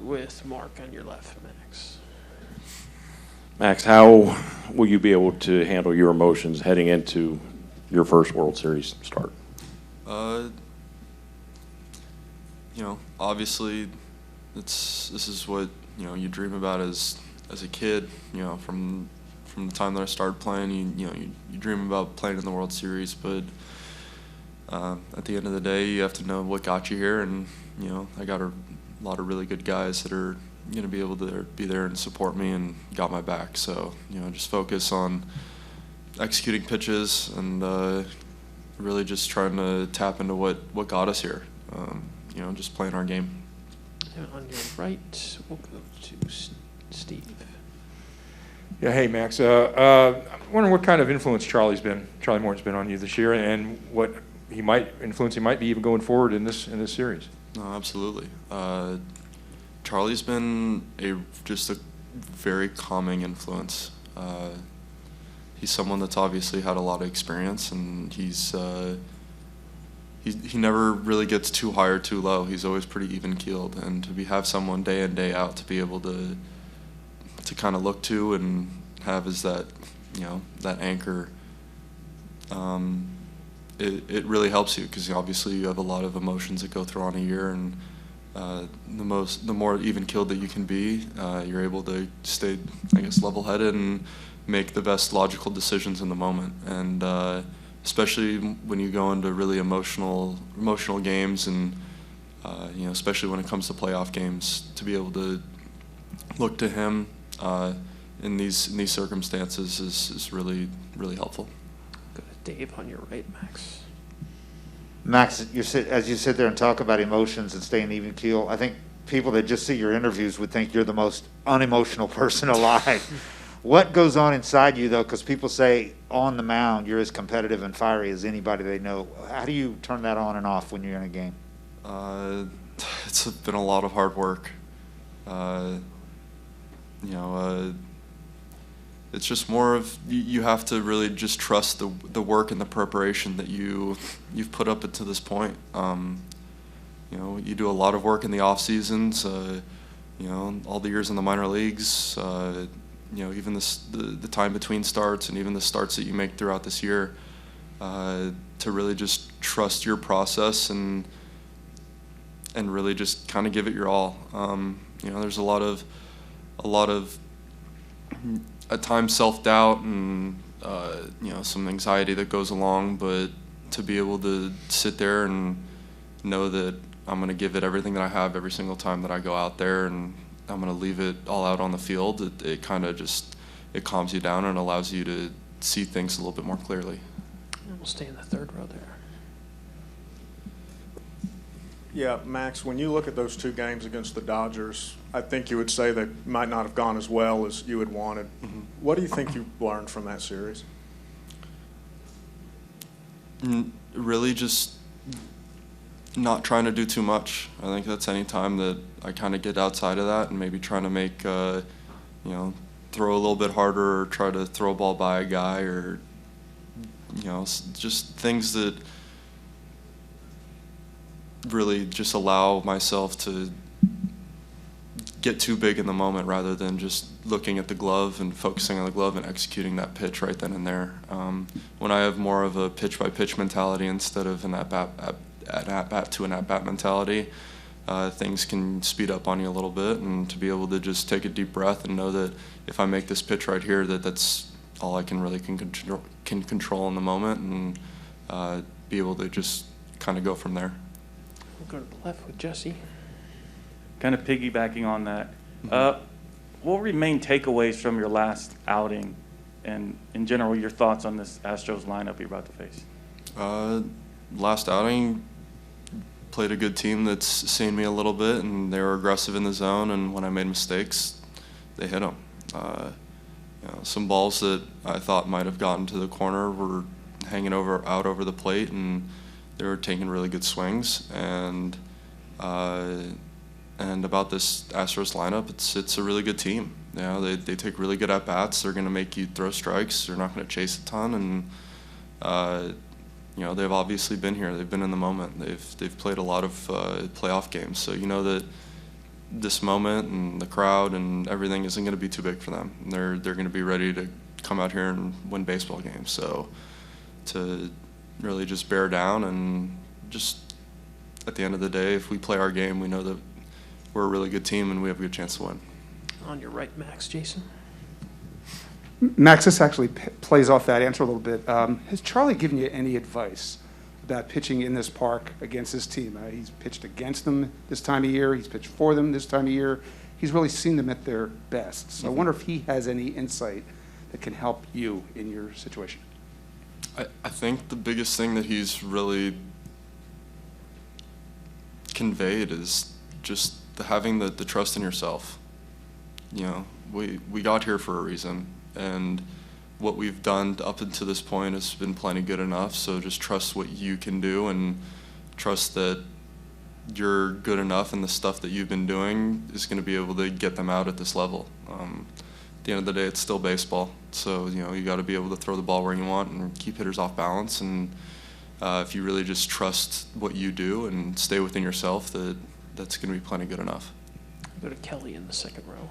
with Mark on your left, Max. Max, how will you be able to handle your emotions heading into your first World Series start? Obviously, this is what you dream about as a kid. From the time that I started playing, you dream about playing in the World Series. But at the end of the day, you have to know what got you here, and I got a lot of really good guys that are going to be able to be there and support me and got my back. So just focus on executing pitches and really just trying to tap into what got us here. Just playing our game. And on your right, we'll go to Steve. Yeah, hey Max. I'm wondering what kind of influence Charlie Morton's been on you this year, and what influence he might be even going forward in this series. No, absolutely. Charlie's been just a very calming influence. He's someone that's obviously had a lot of experience, and he never really gets too high or too low. He's always pretty even-keeled, and to have someone day in, day out to be able to kind of look to and have as that that anchor, it really helps you, because obviously you have a lot of emotions that go through on a year, and the more even-keeled that you can be, you're able to stay, I guess, level-headed and make the best logical decisions in the moment. And especially when you go into really emotional games, and especially when it comes to playoff games, to be able to look to him in these circumstances is really, really helpful. Go to Dave on your right, Max. Max, as you sit there and talk about emotions and staying even keel, I think people that just see your interviews would think you're the most unemotional person alive. What goes on inside you, though? Because people say on the mound you're as competitive and fiery as anybody they know. How do you turn that on and off when you're in a game? It's been a lot of hard work. It's just more of you have to really just trust the work and the preparation that you've put up to this point. You do a lot of work in the off seasons. All the years in the minor leagues. Even the time between starts, and even the starts that you make throughout this year, to really just trust your process and really just kind of give it your all. There's a lot of at times self-doubt and some anxiety that goes along, but to be able to sit there and know that I'm going to give it everything that I have every single time that I go out there, and I'm going to leave it all out on the field, it kind of just calms you down and allows you to see things a little bit more clearly. And we'll stay in the third row there. Yeah, Max, when you look at those two games against the Dodgers, I think you would say they might not have gone as well as you had wanted. Mm-hmm. What do you think you learned from that series? Really just not trying to do too much. I think that's any time that I kind of get outside of that and maybe trying to make, throw a little bit harder, or try to throw a ball by a guy, or, just things that really just allow myself to get too big in the moment, rather than just looking at the glove and focusing on the glove and executing that pitch right then and there. When I have more of a pitch-by-pitch mentality instead of an at-bat to an at-bat mentality, things can speed up on you a little bit, and to be able to just take a deep breath and know that if I make this pitch right here, that's all I can really can control in the moment, and be able to just kind of go from there. We'll go to the left with Jesse. Kind of piggybacking on that, what were your main takeaways from your last outing, and in general your thoughts on this Astros lineup you're about to face? Last outing, played a good team that's seen me a little bit, and they were aggressive in the zone, and when I made mistakes, they hit them. Some balls that I thought might have gotten to the corner were hanging out over the plate, and they were taking really good swings. And about this Astros lineup, it's a really good team. They take really good at bats. They're going to make you throw strikes. They're not going to chase a ton, and they've obviously been here. They've been in the moment. They've played a lot of playoff games, so you know that this moment and the crowd and everything isn't going to be too big for them. They're going to be ready to come out here and win baseball games. So to really just bear down and just at the end of the day, if we play our game, we know that we're a really good team and we have a good chance to win. On your right, Max. Jason? Max, this actually plays off that answer a little bit. Has Charlie given you any advice about pitching in this park against this team? He's pitched against them this time of year. He's pitched for them this time of year. He's really seen them at their best. So I wonder if he has any insight that can help you in your situation. I think the biggest thing that he's really conveyed is just having the trust in yourself. You know, we got here for a reason, and what we've done up until this point has been plenty good enough. So just trust what you can do and trust that you're good enough, and the stuff that you've been doing is going to be able to get them out at this level. At the end of the day, it's still baseball. So, you know, you got to be able to throw the ball where you want and keep hitters off balance. And if you really just trust what you do and stay within yourself, that's going to be plenty good enough. Go to Kelly in the second row.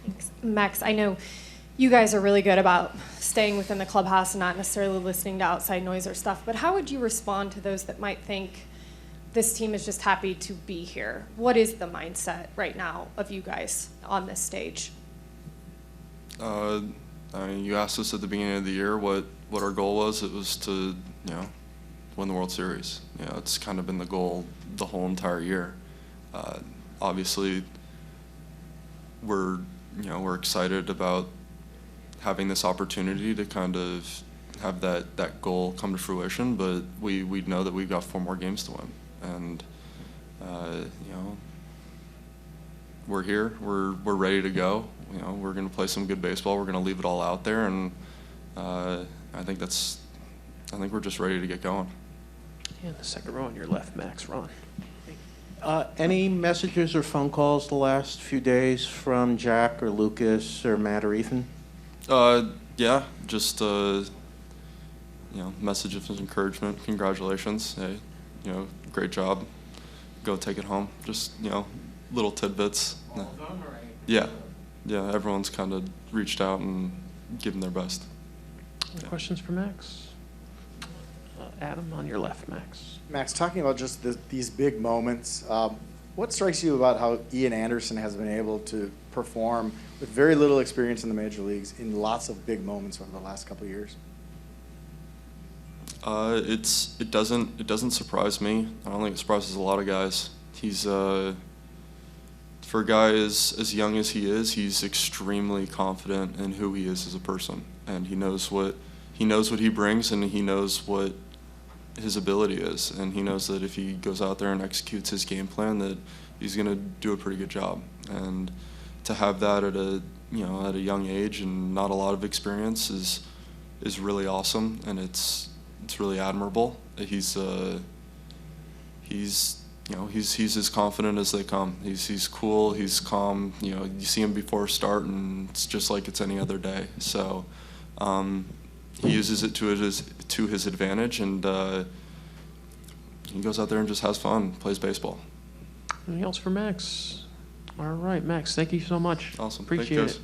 Thanks. Max, I know you guys are really good about staying within the clubhouse and not necessarily listening to outside noise or stuff, but how would you respond to those that might think this team is just happy to be here? What is the mindset right now of you guys on this stage? I mean, you asked us at the beginning of the year what our goal was. It was to, you know, win the World Series. You know, it's kind of been the goal the whole entire year. Obviously, we're excited about having this opportunity to kind of have that goal come to fruition, but we know that we've got 4 more games to win. And, you know, we're here, we're ready to go. You know, we're going to play some good baseball. We're going to leave it all out there, and I think we're just ready to get going. And the second row on your left, Max. Ron? Any messages or phone calls the last few days from Jack or Lucas or Matt or Ethan? Yeah, just you know, message of encouragement, congratulations, hey, you know, great job, go take it home. Just, you know, little tidbits. Yeah, everyone's kind of reached out and given their best. Any questions for Max? Adam, on your left, Max. Max, talking about just these big moments, what strikes you about how Ian Anderson has been able to perform with very little experience in the major leagues in lots of big moments over the last couple of years? It doesn't surprise me. I don't think it surprises a lot of guys. He's for a guy as young as he is, he's extremely confident in who he is as a person, and he knows what he brings, and he knows what his ability is, and he knows that if he goes out there and executes his game plan, that he's going to do a pretty good job. And to have that at a young age and not a lot of experience is really awesome, and it's really admirable. He's as confident as they come. He's cool, he's calm. You know, you see him before start, and it's just like it's any other day. So he uses it to his advantage, and he goes out there and just has fun, plays baseball. Anything else for Max? All right, Max, thank you so much. Awesome. Appreciate it.